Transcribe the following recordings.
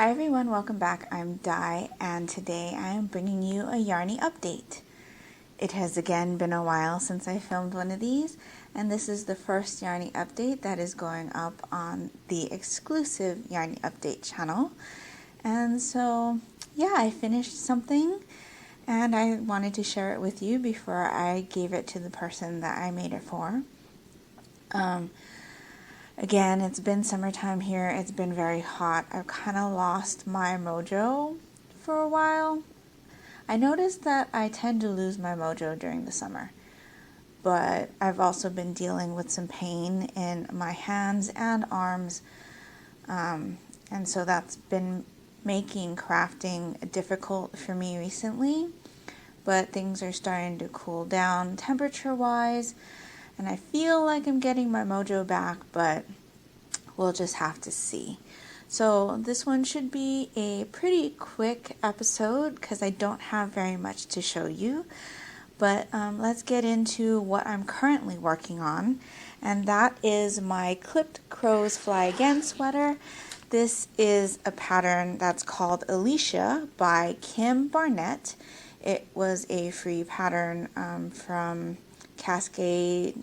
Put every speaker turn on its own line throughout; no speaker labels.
Hi everyone, welcome back. I'm Di, and today I am bringing you a Yarnie update. It has again been a while since I filmed one of these, and this is the first Yarnie update that is going up on the exclusive Yarnie update channel. And so, yeah, I finished something, and I wanted to share it with you before I gave it to the person that I made it for. Again, it's been summertime here. It's been very hot. I've kind of lost my mojo for a while. I noticed that I tend to lose my mojo during the summer, but I've also been dealing with some pain in my hands and arms, and so that's been making crafting difficult for me recently, but things are starting to cool down temperature-wise, and I feel like I'm getting my mojo back, but we'll just have to see. So this one should be a pretty quick episode because I don't have very much to show you. But let's get into what I'm currently working on, and that is my Clipped Crows Fly Again sweater. This is a pattern that's called Alicia by Kim Barnett. It was a free pattern from Classic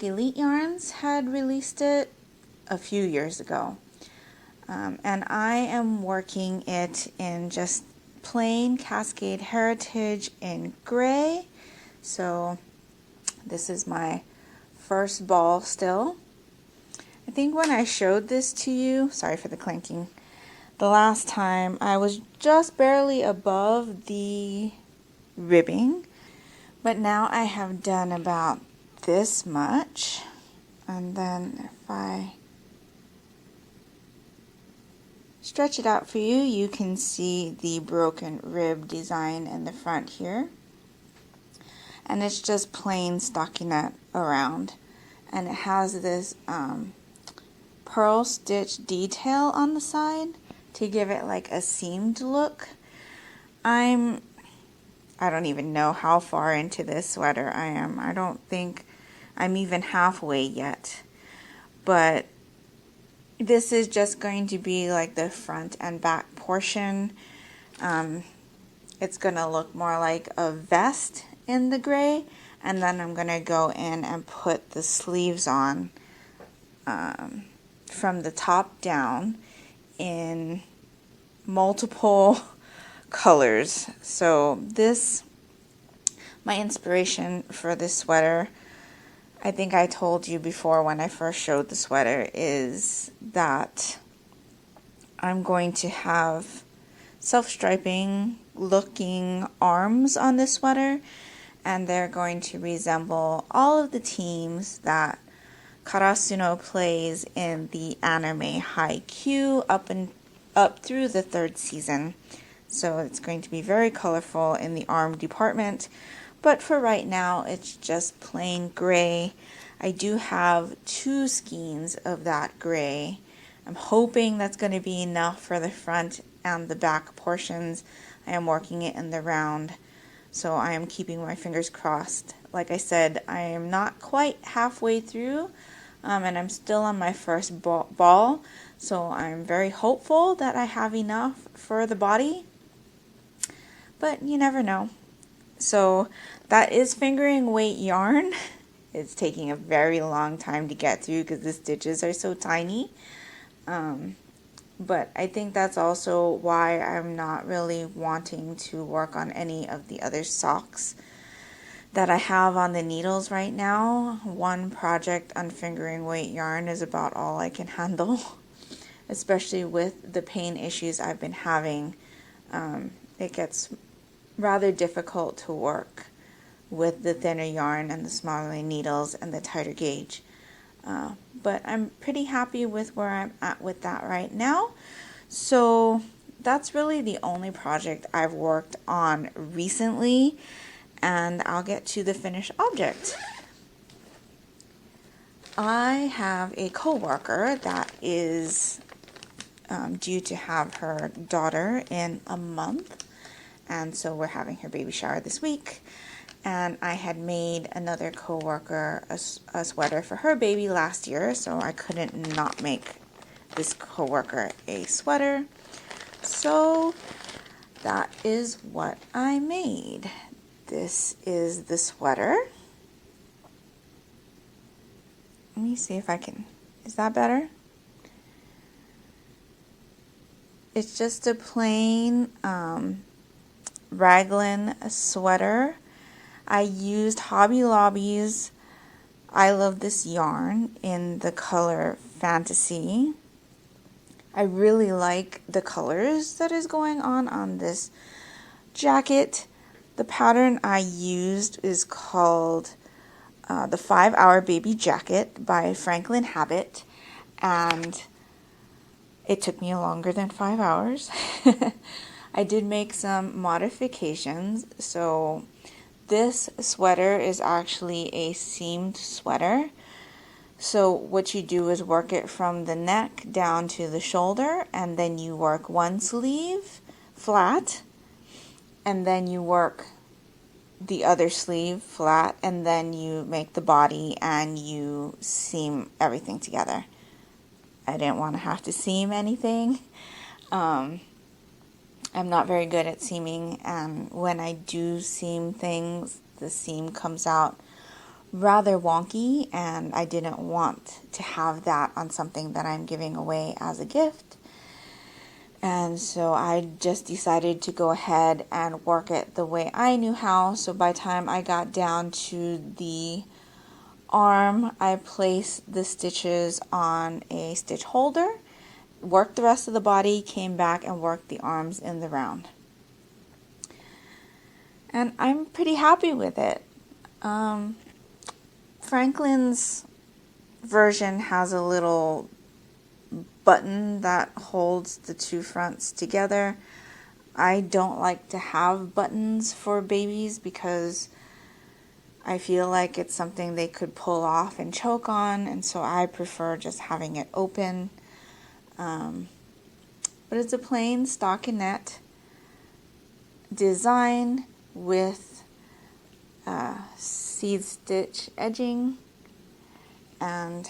Elite Yarns had released it a few years ago. And I am working it in just plain Cascade Heritage in gray. So this is my first ball still. I think when I showed this to you, sorry for the clanking, the last time I was just barely above the ribbing, but now I have done about this much, and then if I stretch it out for you, you can see the broken rib design in the front here, and it's just plain stockinette around, and it has this pearl stitch detail on the side to give it like a seamed look. I don't even know how far into this sweater I am. I don't think I'm even halfway yet. But this is just going to be like the front and back portion. It's going to look more like a vest in the gray. And then I'm going to go in and put the sleeves on from the top down in multiple colors. So my inspiration for this sweater, I think I told you before when I first showed the sweater, is that I'm going to have self-striping looking arms on this sweater, and they're going to resemble all of the teams that Karasuno plays in the anime Haikyuu up through the 3rd season. So it's going to be very colorful in the arm department. But for right now, it's just plain gray. I do have 2 skeins of that gray. I'm hoping that's going to be enough for the front and the back portions. I am working it in the round, so I am keeping my fingers crossed. Like I said, I am not quite halfway through, and I'm still on my first ball, so I'm very hopeful that I have enough for the body, but you never know. So that is fingering weight yarn. It's taking a very long time to get through because the stitches are so tiny. But I think that's also why I'm not really wanting to work on any of the other socks that I have on the needles right now. One project on fingering weight yarn is about all I can handle, especially with the pain issues I've been having. It gets rather difficult to work with the thinner yarn and the smaller needles and the tighter gauge. But I'm pretty happy with where I'm at with that right now. So that's really the only project I've worked on recently, and I'll get to the finished object. I have a coworker that is due to have her daughter in a month. And so we're having her baby shower this week. And I had made another coworker a sweater for her baby last year, so I couldn't not make this coworker a sweater. So that is what I made. This is the sweater. Let me see if I can, is that better? It's just a plain raglan sweater. I used Hobby Lobby's I Love This Yarn in the color Fantasy. I really like the colors that is going on this jacket. The pattern I used is called the 5-Hour Baby Jacket by Franklin Habit, and it took me longer than 5 hours. I did make some modifications. So this sweater is actually a seamed sweater. So what you do is work it from the neck down to the shoulder, and then you work one sleeve flat, and then you work the other sleeve flat, and then you make the body and you seam everything together. I didn't want to have to seam anything. I'm not very good at seaming, and when I do seam things, the seam comes out rather wonky, and I didn't want to have that on something that I'm giving away as a gift. And so I just decided to go ahead and work it the way I knew how. So by the time I got down to the arm, I placed the stitches on a stitch holder, worked the rest of the body, came back and worked the arms in the round. And I'm pretty happy with it. Franklin's version has a little button that holds the two fronts together. I don't like to have buttons for babies because I feel like it's something they could pull off and choke on, and so I prefer just having it open. But it's a plain stockinette design with seed stitch edging, and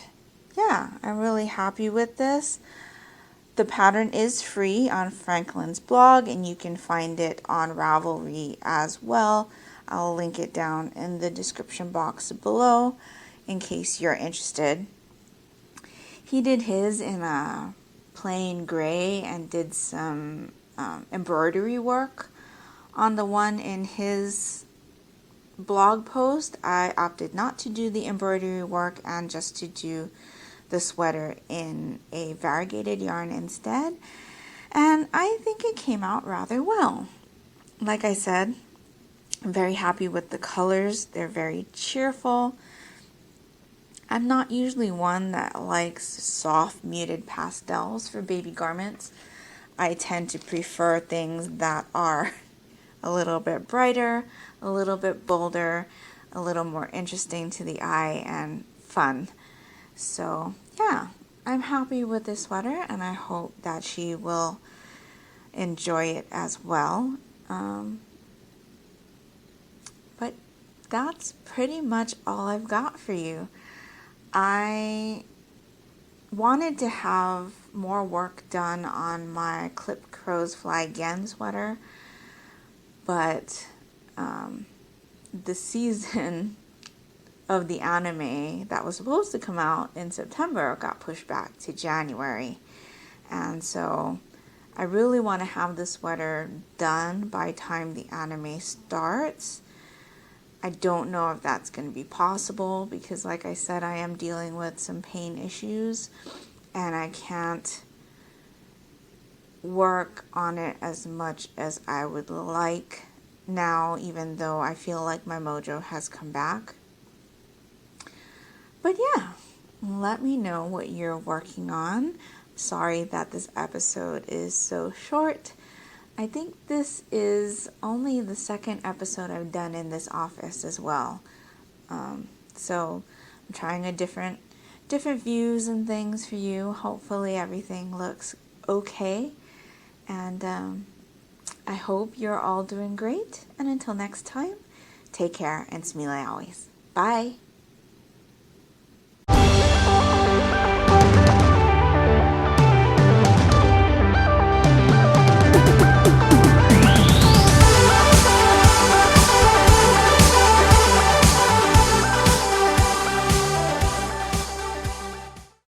yeah, I'm really happy with this. The pattern is free on Franklin's blog, and you can find it on Ravelry as well. I'll link it down in the description box below in case you're interested. He did his in a plain gray and did some embroidery work on the one in his blog post. I opted not to do the embroidery work and just to do the sweater in a variegated yarn instead, and I think it came out rather well. Like I said, I'm very happy with the colors. They're very cheerful. I'm not usually one that likes soft muted pastels for baby garments. I tend to prefer things that are a little bit brighter, a little bit bolder, a little more interesting to the eye and fun. So yeah, I'm happy with this sweater, and I hope that she will enjoy it as well. But that's pretty much all I've got for you. I wanted to have more work done on my Clip Crows Fly Again sweater, but the season of the anime that was supposed to come out in September got pushed back to January, and so I really want to have the sweater done by the time the anime starts. I don't know if that's going to be possible because, like I said, I am dealing with some pain issues and I can't work on it as much as I would like now, even though I feel like my mojo has come back. But yeah, let me know what you're working on. Sorry that this episode is so short. I think this is only the second episode I've done in this office as well. So I'm trying a different views and things for you. Hopefully everything looks okay. And I hope you're all doing great. And until next time, take care and smile always. Bye.